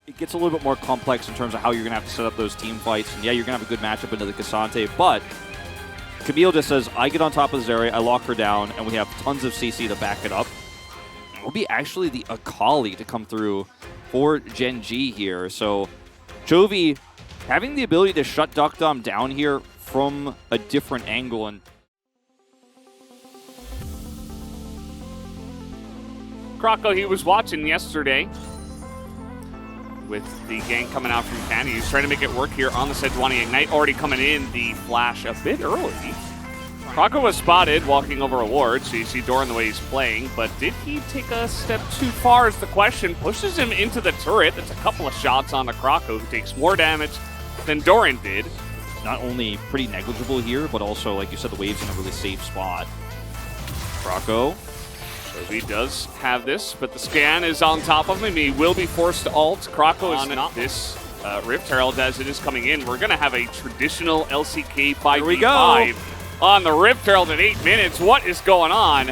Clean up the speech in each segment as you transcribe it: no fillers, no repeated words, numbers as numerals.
it gets a little bit more complex in terms of how you're going to have to set up those team fights. And yeah, you're going to have a good matchup into the Cassante, but Camille just says, I get on top of Zeri, I lock her down, and we have tons of CC to back it up. It will be actually the Akali to come through for Gen G here. So Chovy having the ability to shut Duckdom down here from a different angle. And Croco, he was watching yesterday with the gang coming out from Candy. He's trying to make it work here on the Sejuani Ignite. Already coming in the flash a bit early. Croco was spotted walking over a ward, so you see Doran the way he's playing, but did he take a step too far is the question. Pushes him into the turret. That's a couple of shots on the Croco, who takes more damage than Doran did. Not only pretty negligible here, but also, like you said, the wave's in a really safe spot. Croco. He does have this, but the scan is on top of him. He will be forced to ult. Croco is not this Rift Herald as it is coming in. We're going to have a traditional LCK 5v5 on the Rift Herald at 8 minutes. What is going on?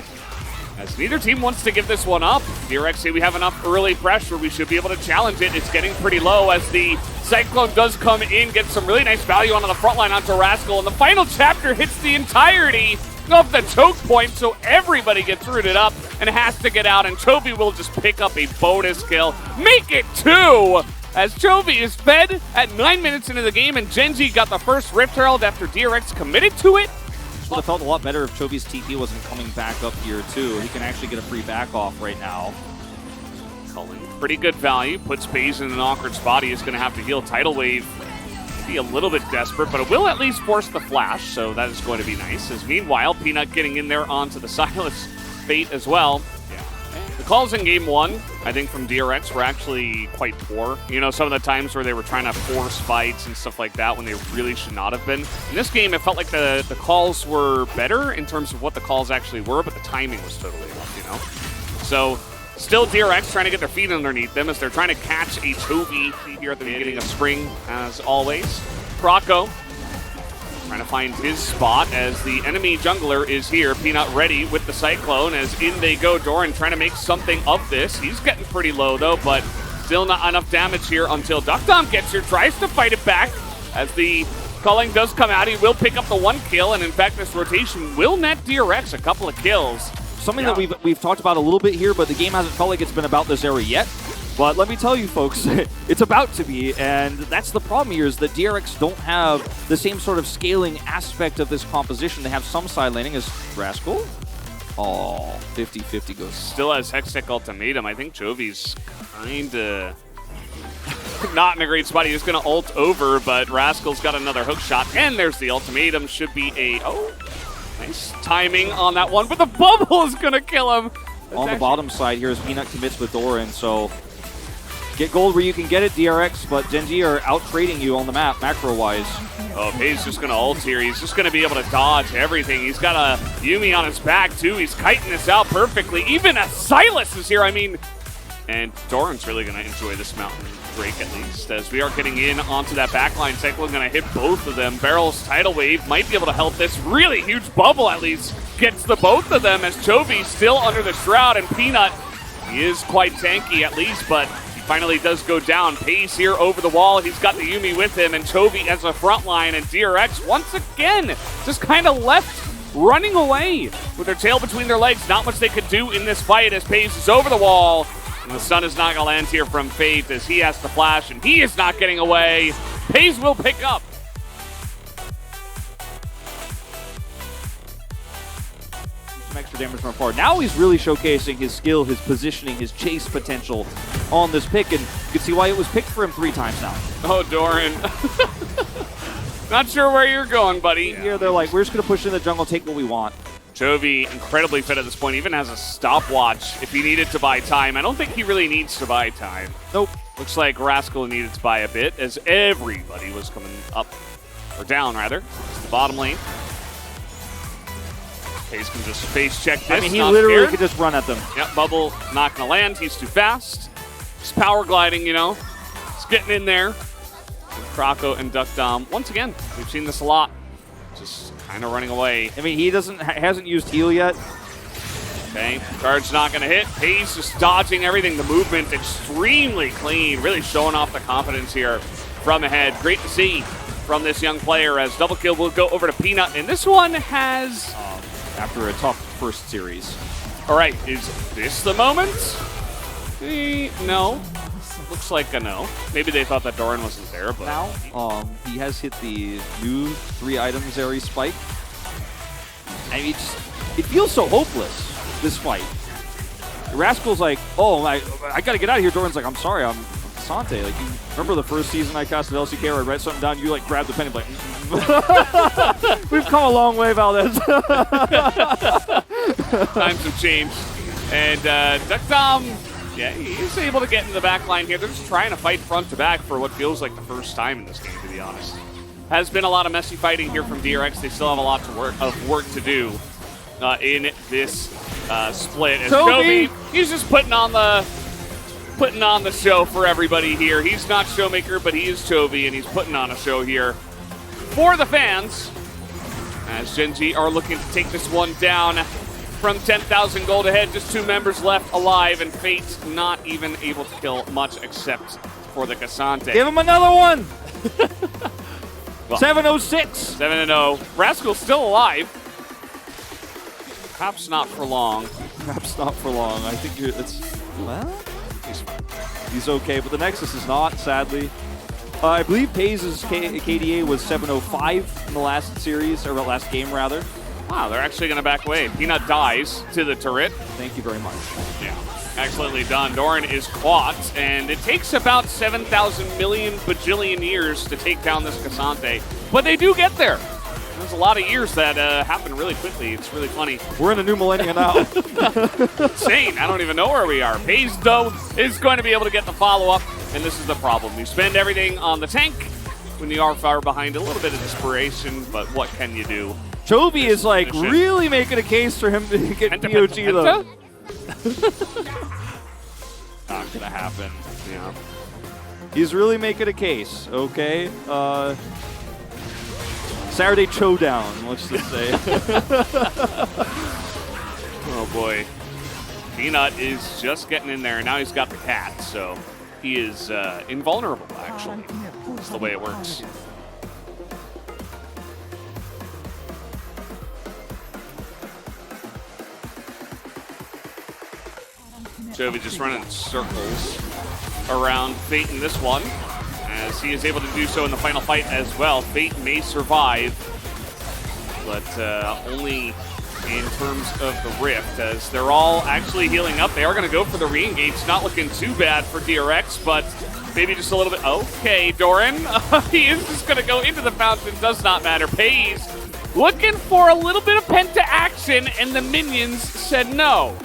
As neither team wants to give this one up. DRX say we have enough early pressure. We should be able to challenge it. It's getting pretty low as the Cyclone does come in, gets some really nice value onto the front line onto Rascal, and the final chapter hits the entirety of the choke point, so everybody gets rooted up and has to get out, and Chovy will just pick up a bonus kill. Make it 2! As Chovy is fed at 9 minutes into the game, and Gen G got the first Rift Herald after DRX committed to it. Would have felt a lot better if Chovy's TP wasn't coming back up here too. He can actually get a free back off right now. Cullen, pretty good value, puts FaZe in an awkward spot. He is going to have to heal Tidal Wave. Be a little bit desperate, but it will at least force the flash, so that is going to be nice. As meanwhile, Peanut getting in there onto the Silas Fate as well. Yeah. The calls in game 1, I think from DRX, were actually quite poor. You know, some of the times where they were trying to force fights and stuff like that when they really should not have been. In this game, it felt like the calls were better in terms of what the calls actually were, but the timing was totally off, you know? So still DRX trying to get their feet underneath them as they're trying to catch a Chovy here at the beginning of spring, as always. Croco trying to find his spot as the enemy jungler is here. Peanut ready with the Cyclone as in they go. Doran trying to make something of this. He's getting pretty low though, but still not enough damage here until Duckdom gets here, tries to fight it back as the culling does come out. He will pick up the 1 kill, and in fact this rotation will net DRX a couple of kills. Something that we've talked about a little bit here, but the game hasn't felt like it's been about this era yet. But let me tell you folks, it's about to be, and that's the problem here is that DRX don't have the same sort of scaling aspect of this composition. They have some side laning as Rascal. Oh, 50-50 goes. Still has Hextech Ultimatum. I think Jovi's kind of not in a great spot. He's going to ult over, but Rascal's got another hook shot, and there's the Ultimatum. Should be a... Oh, nice timing on that one, but the bubble is going to kill him. On the bottom side here is Peanut commits with Doran, so get gold where you can get it, DRX, but Gen G are out-trading you on the map, macro-wise. Oh, Pei's just going to ult here. He's just going to be able to dodge everything. He's got a Yuumi on his back, too. He's kiting this out perfectly. Even a Silas is here, I mean. And Doran's really going to enjoy this mountain break, at least, as we are getting in onto that backline. Cyclone going to hit both of them. Barrel's Tidal Wave might be able to help this. Really huge bubble, at least, gets the both of them as Chovy still under the shroud, and Peanut, he is quite tanky, at least, but finally does go down. Pace here over the wall. He's got the Yuumi with him, and Chovy as a front line, and DRX once again just kind of left running away with their tail between their legs. Not much they could do in this fight as Pace is over the wall, and the stun is not going to land here from Fate as he has to flash, and he is not getting away. Pace will pick up. Extra damage from afar. Now he's really showcasing his skill, his positioning, his chase potential on this pick, and you can see why it was picked for him 3 times now. Oh, Doran. Not sure where you're going, buddy. Here they're like, we're just going to push in the jungle, take what we want. Chovy, incredibly fit at this point, even has a stopwatch if he needed to buy time. I don't think he really needs to buy time. Nope. Looks like Rascal needed to buy a bit as everybody was coming up, or down rather, to the bottom lane. Pace can just face check this. I mean, he literally could just run at them. Yep, bubble not going to land. He's too fast. He's power gliding, you know. He's getting in there. Croco and Duckdom. Once again, we've seen this a lot. Just kind of running away. I mean, he hasn't used heal yet. Okay, charge not going to hit. Pace just dodging everything. The movement extremely clean. Really showing off the confidence here from ahead. Great to see from this young player as double kill will go over to Peanut. And this one has... after a tough first series. All right, is this the moment? No. Looks like a no. Maybe they thought that Doran wasn't there, but... Now, he has hit the new 3-item Zeri spike. I mean, it feels so hopeless, this fight. Rascal's like, oh, I gotta get out of here. Doran's like, I'm sorry, I'm Sante. Like, you remember the first season I casted LCK where I read something down, you like grabbed the pen and like, we've come a long way, Valdez. Times have changed. And Duckdom, yeah, he's able to get into the back line here. They're just trying to fight front to back for what feels like the first time in this game, to be honest. Has been a lot of messy fighting here from DRX. They still have a lot of work to do in this split. As Chovy, he's just putting on the show for everybody here. He's not Showmaker, but he is Chovy, and he's putting on a show here for the fans. As Gen G are looking to take this one down from 10,000 gold ahead. Just 2 members left alive, and Fate not even able to kill much except for the Cassante. Give him another one! Well, 706. 7-0. Rascal's still alive. Perhaps not for long. Perhaps not for long. I think it's... Well, he's fine. He's okay, but the Nexus is not, sadly. I believe Paze's KDA was 705 in the last series, or last game, rather. Wow, they're actually going to back away. Peanut dies to the turret. Thank you very much. Yeah, excellently done. Doran is caught, and it takes about 7,000 million bajillion years to take down this Cassante. But they do get there. There's a lot of years that happen really quickly. It's really funny. We're in a new millennia now. Insane. I don't even know where we are. Paze, though, is going to be able to get the follow-up, and this is the problem. You spend everything on the tank when you are far behind. A little bit of desperation, but what can you do? Chovy is like really making a case for him to get POG though. Not gonna happen. Yeah. He's really making a case, okay? Saturday Showdown, let's just say. Oh boy. Peanut is just getting in there, and now he's got the cat, so he is invulnerable, actually. That's the way it works. Chovy just running circles around Fate in this one, as he is able to do so in the final fight as well. Fate may survive, but only in terms of the Rift, as they're all actually healing up. They are going to go for the re-engage. Not looking too bad for DRX, but maybe just a little bit. Okay, Doran, he is just going to go into the fountain. Does not matter. Paze looking for a little bit of penta action, and the minions said no.